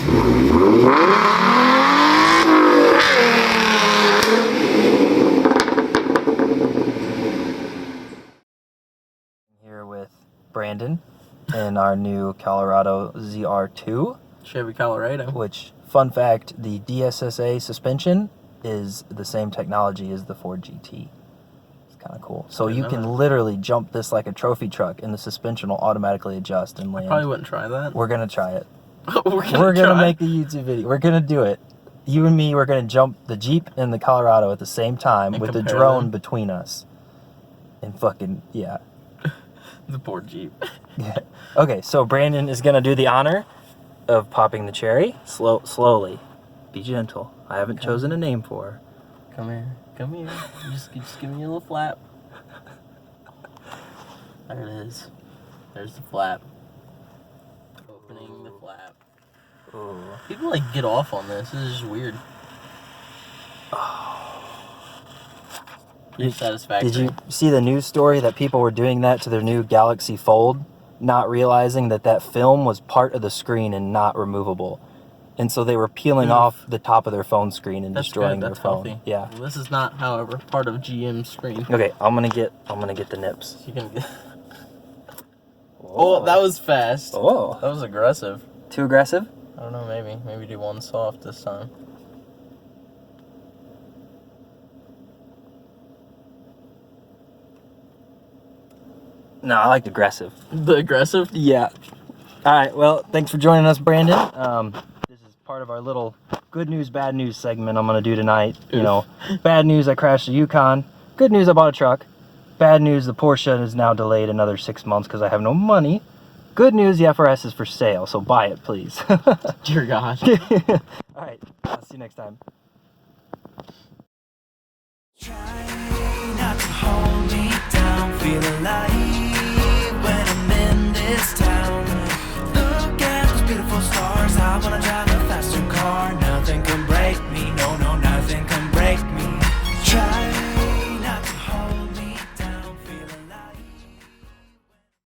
Here with Brandon in our new Colorado ZR2. Chevy Colorado. Which, fun fact, the DSSA suspension is the same technology as the Ford GT. It's kind of cool. So you can literally jump this like a trophy truck and the suspension will automatically adjust and land. I probably wouldn't try that. We're going to try it. We're gonna make a YouTube video. We're gonna do it. You and me, we're gonna jump the Jeep and the Colorado at the same time with the drone between us. And fucking, yeah. The poor Jeep. Yeah. Okay, so Brandon is gonna do the honor of popping the cherry. Slowly. Be gentle. I haven't chosen a name for her. Come here. Come here. Just give me a little flap. There it is. There's the flap. Opening the flap. Ooh. People like get off on this. This is just weird. Pretty satisfactory. Did you see the news story that people were doing that to their new Galaxy Fold, not realizing that film was part of the screen and not removable? And so they were peeling off the top of their phone screen and destroying their phone. Healthy. Yeah. Well, this is not, however, part of GM's screen. Okay, I'm gonna get the nips. You're gonna get. Oh, that was fast. Oh, that was aggressive. Too aggressive? I don't know. Maybe do one soft this time. No, I liked aggressive. The aggressive? Yeah. All right. Well, thanks for joining us, Brandon. This is part of our little good news, bad news segment I'm gonna do tonight. You know, bad news: I crashed the Yukon. Good news: I bought a truck. Bad news: the Porsche is now delayed another 6 months because I have no money. Good news: the FRS is for sale, so buy it, please. Dear God. All right. I'll see you next time.